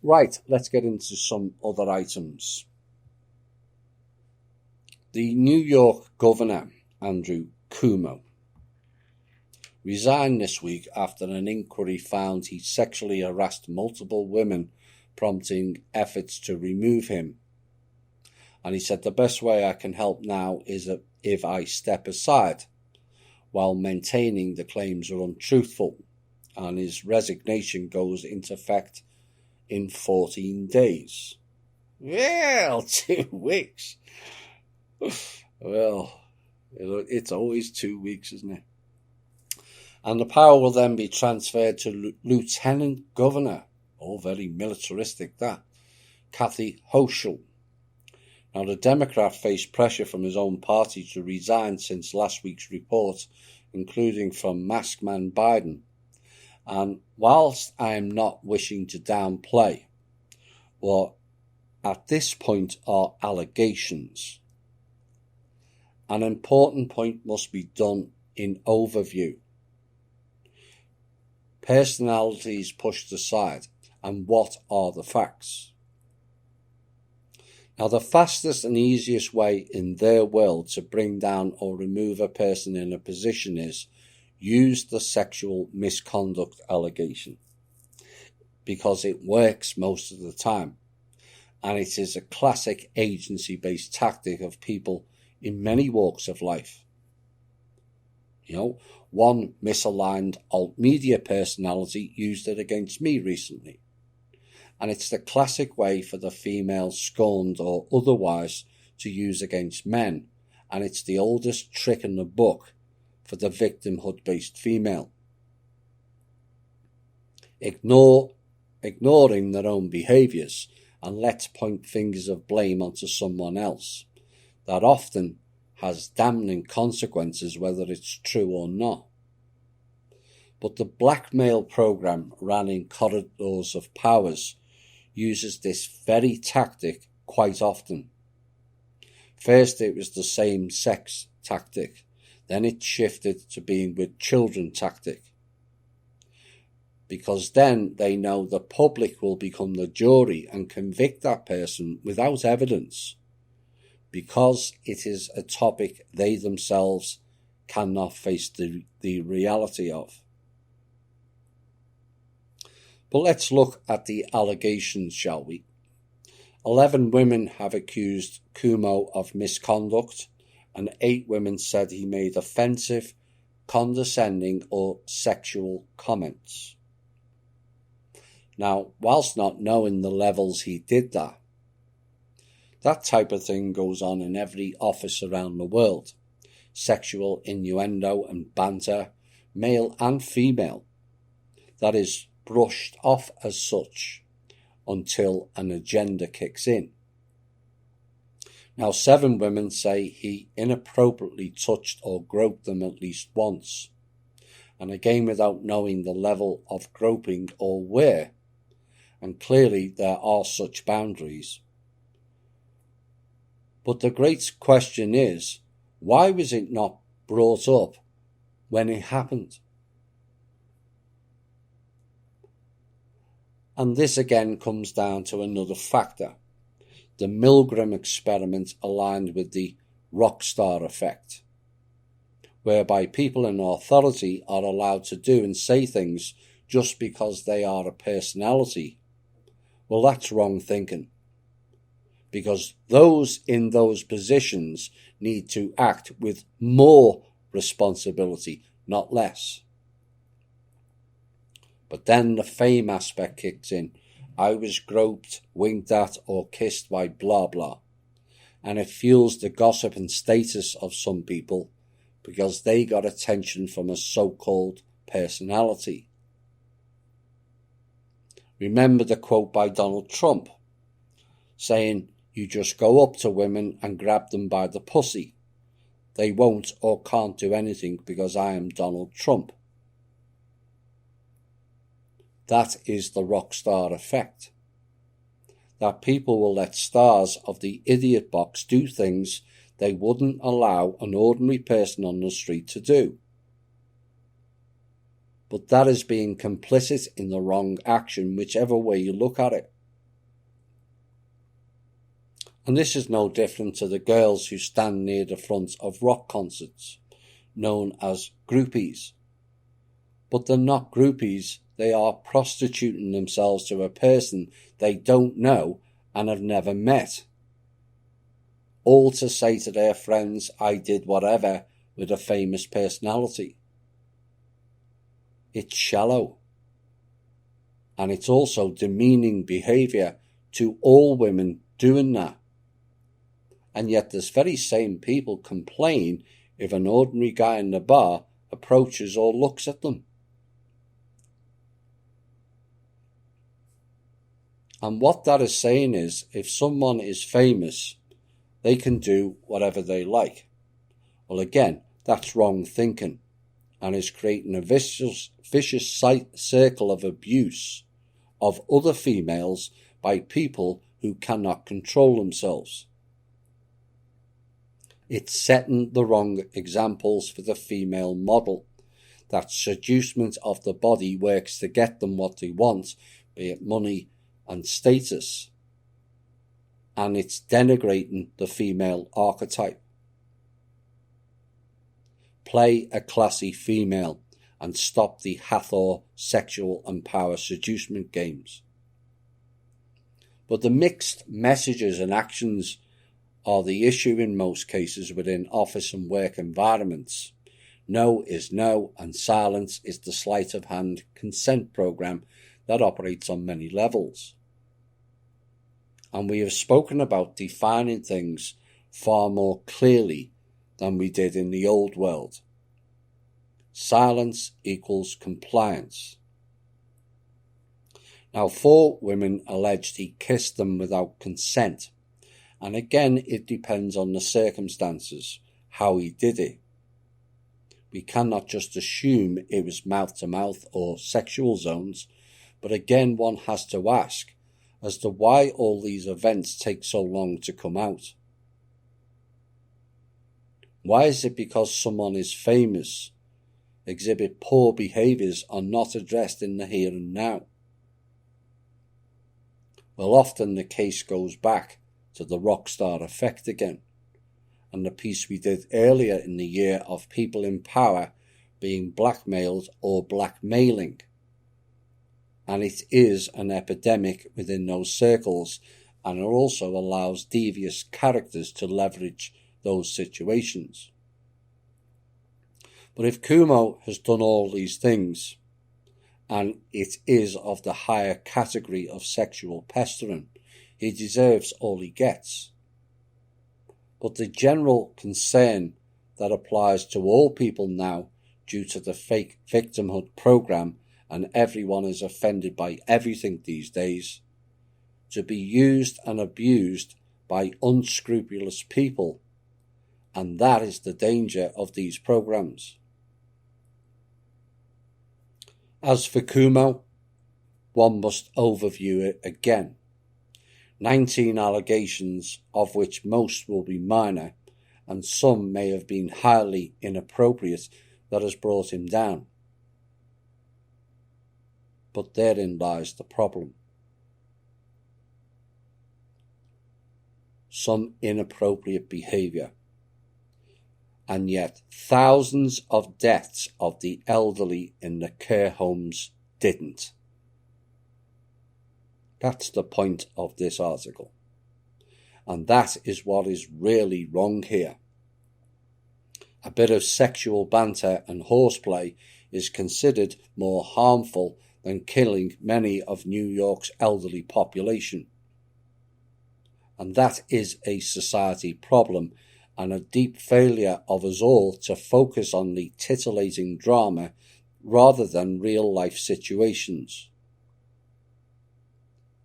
Right, let's get into some other items. The New York Governor, Andrew Cuomo, resigned this week after an inquiry found he sexually harassed multiple women, prompting efforts to remove him. And he said, the best way I can help now is if I step aside, while maintaining the claims are untruthful, and his resignation goes into effect in 14 days. Well, 2 weeks. Well, it's always 2 weeks, isn't it? And the power will then be transferred to Lieutenant Governor, all very militaristic that, Kathy Hochul. Now, the Democrat faced pressure from his own party to resign since last week's report, including from Masked Man Biden. And whilst I am not wishing to downplay what at this point are allegations, an important point must be done in overview. Personalities pushed aside, and what are the facts? Now, the fastest and easiest way in their world to bring down or remove a person in a position is use the sexual misconduct allegation, because it works most of the time, and it is a classic agency-based tactic of people in many walks of life. One misaligned alt-media personality used it against me recently, and it's the classic way for the female scorned or otherwise to use against men, and it's the oldest trick in the book for the victimhood-based female. Ignoring their own behaviours, and let's point fingers of blame onto someone else. That often has damning consequences, whether it's true or not. But the blackmail program ran in corridors of powers uses this very tactic quite often. First it was the same-sex tactic, then it shifted to being with children tactic. Because then they know the public will become the jury and convict that person without evidence, because it is a topic they themselves cannot face the reality of. But let's look at the allegations, shall we? 11 women have accused Cuomo of misconduct, and 8 women said he made offensive, condescending or sexual comments. Now, whilst not knowing the levels he did that type of thing goes on in every office around the world. Sexual innuendo and banter, male and female, that is brushed off as such until an agenda kicks in. Now, 7 women say he inappropriately touched or groped them at least once, and again without knowing the level of groping or where, and clearly there are such boundaries. But the great question is, why was it not brought up when it happened? And this again comes down to another factor. The Milgram experiment aligned with the rock star effect, whereby people in authority are allowed to do and say things just because they are a personality. Well, that's wrong thinking, because those in those positions need to act with more responsibility, not less. But then the fame aspect kicks in. I was groped, winked at, or kissed by blah blah. And it fuels the gossip and status of some people because they got attention from a so-called personality. Remember the quote by Donald Trump saying, "You just go up to women and grab them by the pussy. They won't or can't do anything because I am Donald Trump." That is the rock star effect. That people will let stars of the idiot box do things they wouldn't allow an ordinary person on the street to do. But that is being complicit in the wrong action, whichever way you look at it. And this is no different to the girls who stand near the front of rock concerts, known as groupies. But they're not groupies, they are prostituting themselves to a person they don't know and have never met. All to say to their friends, I did whatever with a famous personality. It's shallow. And it's also demeaning behaviour to all women doing that. And yet this very same people complain if an ordinary guy in the bar approaches or looks at them. And what that is saying is, if someone is famous, they can do whatever they like. Well, again, that's wrong thinking and is creating a vicious circle of abuse of other females by people who cannot control themselves. It's setting the wrong examples for the female model, that seducement of the body works to get them what they want, be it money and status, and it's denigrating the female archetype. Play a classy female and stop the Hathor sexual and power seducement games. But the mixed messages and actions are the issue in most cases within office and work environments. No is no, and silence is the sleight of hand consent program that operates on many levels. And we have spoken about defining things far more clearly than we did in the old world. Silence equals compliance. Now, 4 women alleged he kissed them without consent, and again it depends on the circumstances, how he did it. We cannot just assume it was mouth-to-mouth or sexual zones, but again one has to ask as to why all these events take so long to come out. Why is it because someone is famous, exhibit poor behaviours are not addressed in the here and now? Well, often the case goes back to the rock star effect again, and the piece we did earlier in the year of people in power being blackmailed or blackmailing. And it is an epidemic within those circles, and it also allows devious characters to leverage those situations. But if Cuomo has done all these things, and it is of the higher category of sexual pestering, he deserves all he gets. But the general concern that applies to all people now due to the fake victimhood program, and everyone is offended by everything these days, to be used and abused by unscrupulous people, and that is the danger of these programs. As for Cuomo, one must overview it again. 19 allegations, of which most will be minor, and some may have been highly inappropriate, that has brought him down. But therein lies the problem. Some inappropriate behaviour, and yet thousands of deaths of the elderly in the care homes didn't. That's the point of this article. And that is what is really wrong here. A bit of sexual banter and horseplay is considered more harmful than killing many of New York's elderly population. And that is a society problem and a deep failure of us all to focus on the titillating drama rather than real-life situations.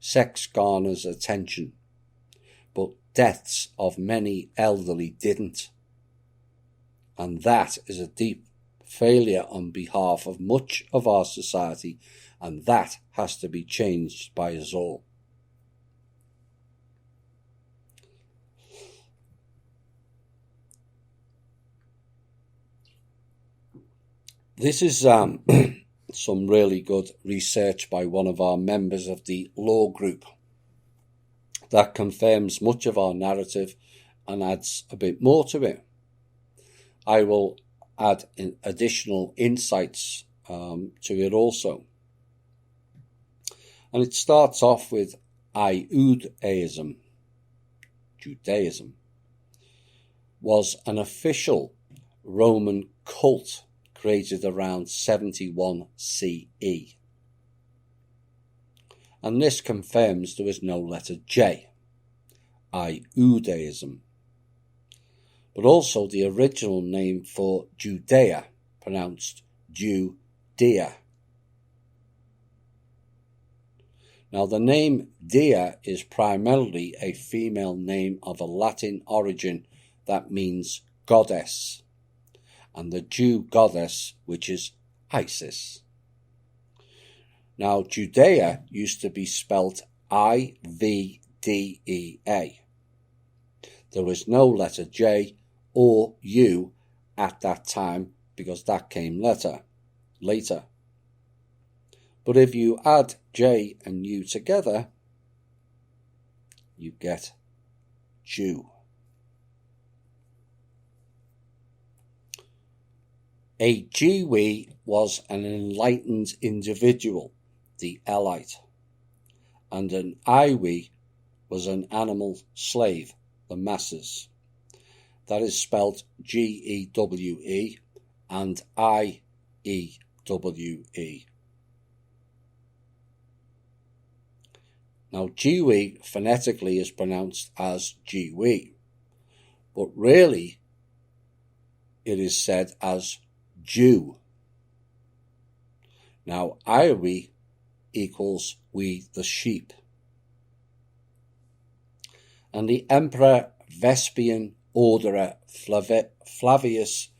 Sex garners attention, but deaths of many elderly didn't. And that is a deep failure on behalf of much of our society, and that has to be changed by us all. This is some really good research by one of our members of the law group. that confirms much of our narrative and adds a bit more to it. I will add additional insights to it also. And it starts off with Iudaism. Judaism was an official Roman cult created around 71 CE. And this confirms there was no letter J, Iudaism. But also the original name for Judea, pronounced Judea. Now the name Dea is primarily a female name of a Latin origin that means goddess, and the Jew goddess, which is Isis. Now Judea used to be spelt Ivdea. There was no letter J or U at that time because that came later. But if you add J and U together, you get Jew. A Jewy was an enlightened individual, the elite, and an Iwi was an animal slave, the masses. That is spelled Gewe and Iewe. Now, Jewy phonetically is pronounced as Jewy, but really it is said as Jew. Now, Iewe equals we the sheep. And the Emperor Vespian Orderer Flavius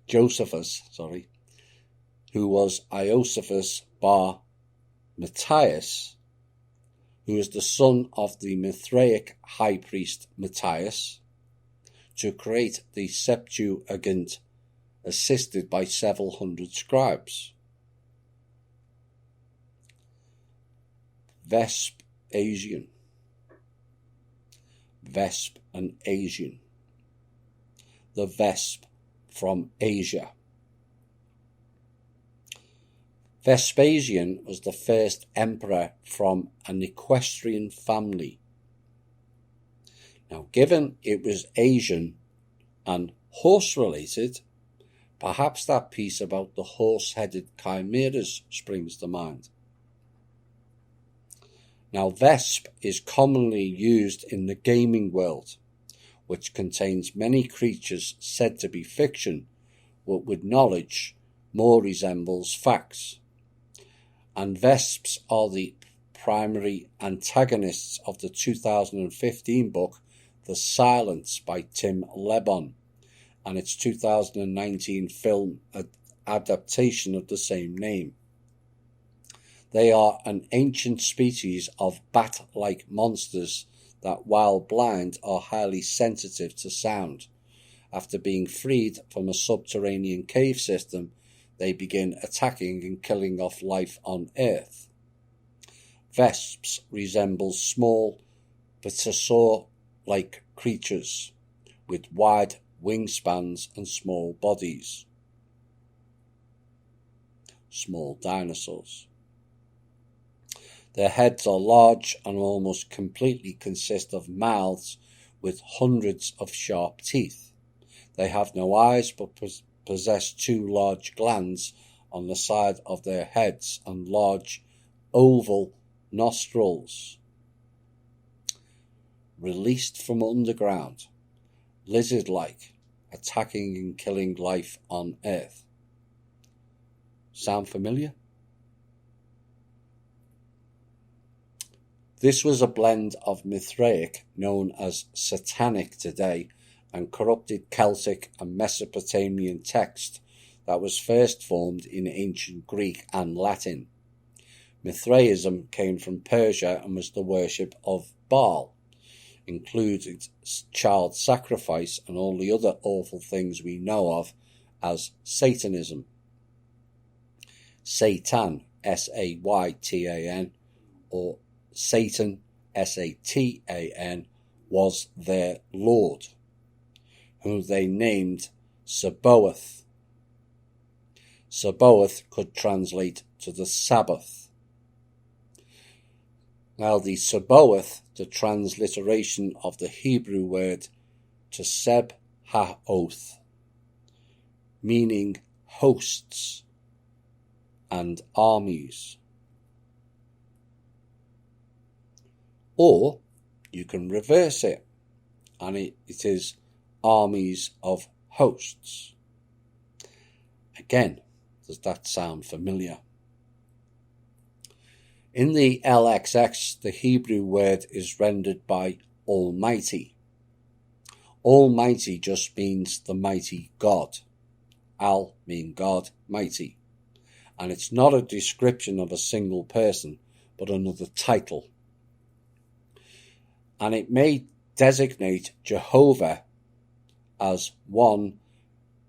Josephus, who was Iosephus bar Matthias, who is the son of the Mithraic high priest Matthias, to create the Septuagint, assisted by several hundred scribes. Vesp and Asian. The Vesp from Asia. Vespasian was the first emperor from an equestrian family. Now, given it was Asian and horse-related, perhaps that piece about the horse-headed chimeras springs to mind. Now, Vesp is commonly used in the gaming world, which contains many creatures said to be fiction, but with knowledge more resembles facts. And Vesps are the primary antagonists of the 2015 book The Silence by Tim Lebon, and its 2019 film adaptation of the same name. They are an ancient species of bat-like monsters that, while blind, are highly sensitive to sound. After being freed from a subterranean cave system, they begin attacking and killing off life on Earth. Vesps resemble small pterosaur-like creatures with wide wingspans and small bodies. Small dinosaurs. Their heads are large and almost completely consist of mouths with hundreds of sharp teeth. They have no eyes but possess two large glands on the side of their heads and large oval nostrils. Released from underground, lizard-like, attacking and killing life on Earth. Sound familiar? This was a blend of Mithraic, known as Satanic today, and corrupted Celtic and Mesopotamian text that was first formed in ancient Greek and Latin. Mithraism came from Persia and was the worship of Baal, included child sacrifice and all the other awful things we know of as Satanism. Satan, Satan, or Satan, Satan, was their Lord, whom they named Sabaoth. Sabaoth could translate to the Sabbath. Now the Sabaoth, the transliteration of the Hebrew word Tseb Ha'oth, meaning hosts and armies. Or you can reverse it, and it is armies of hosts. Again, does that sound familiar? In the LXX, the Hebrew word is rendered by Almighty. Almighty just means the mighty God. Al mean God, mighty. And it's not a description of a single person, but another title. And it may designate Jehovah as 1,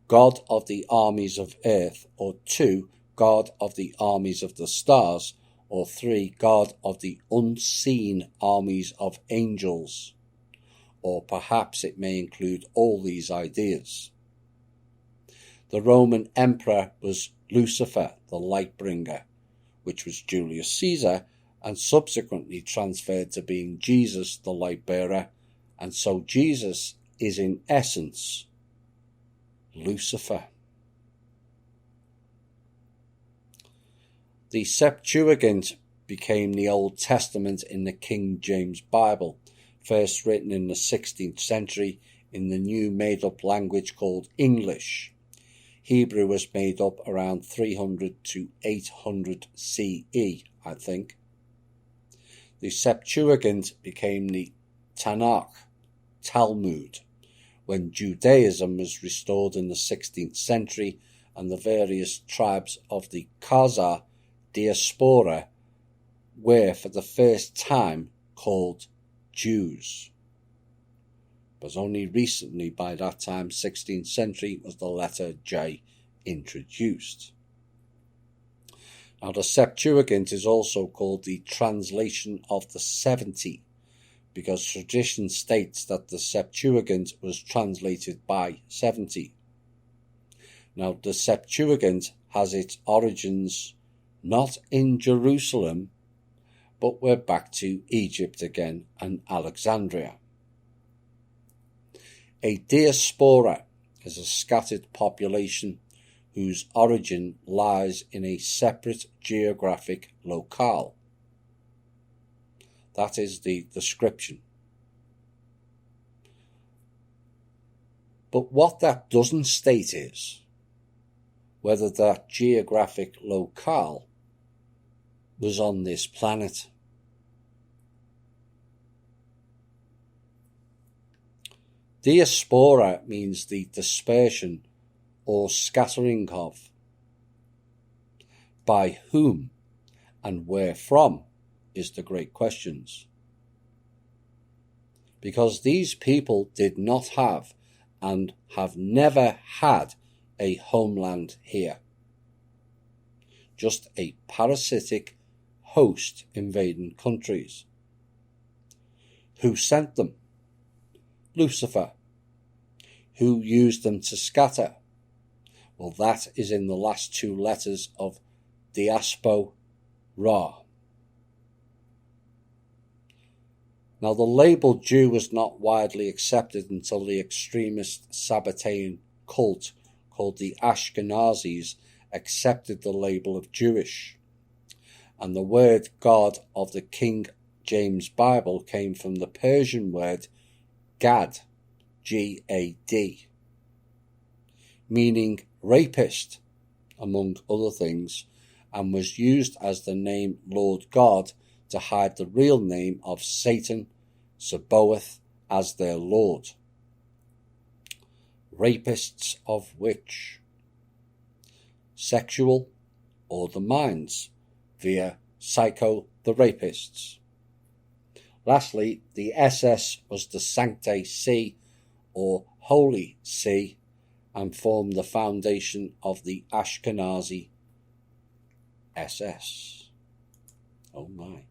God of the armies of earth, or 2, God of the armies of the stars, or 3, God of the unseen armies of angels. Or perhaps it may include all these ideas. The Roman emperor was Lucifer, the light bringer, which was Julius Caesar, and subsequently transferred to being Jesus, the light bearer, and so Jesus is in essence Lucifer. The Septuagint became the Old Testament in the King James Bible, first written in the 16th century in the new made-up language called English. Hebrew was made up around 300 to 800 CE, I think. The Septuagint became the Tanakh, Talmud, when Judaism was restored in the 16th century and the various tribes of the Khazar diaspora were for the first time called Jews. But only recently, by that time, 16th century, was the letter J introduced. Now the Septuagint is also called the translation of the 70, because tradition states that the Septuagint was translated by 70. Now the Septuagint has its origins not in Jerusalem, but we're back to Egypt again and Alexandria. A diaspora is a scattered population whose origin lies in a separate geographic locale. That is the description. But what that doesn't state is whether that geographic locale was on this planet. Diaspora means the dispersion or scattering of. By whom and where from is the great questions. Because these people did not have and have never had a homeland here. Just a parasitic host invading countries. Who sent them? Lucifer. Who used them to scatter? Well, that is in the last 2 letters of diaspora. Now, the label Jew was not widely accepted until the extremist Sabbatean cult called the Ashkenazis accepted the label of Jewish. And the word God of the King James Bible came from the Persian word Gad, G-A-D, meaning rapist, among other things, and was used as the name Lord God to hide the real name of Satan, Sabaoth, as their Lord. Rapists of which? Sexual or the minds, via Psycho the Rapists. Lastly, the SS was the Sancte See, or Holy See, and formed the foundation of the Ashkenazi SS. Oh my.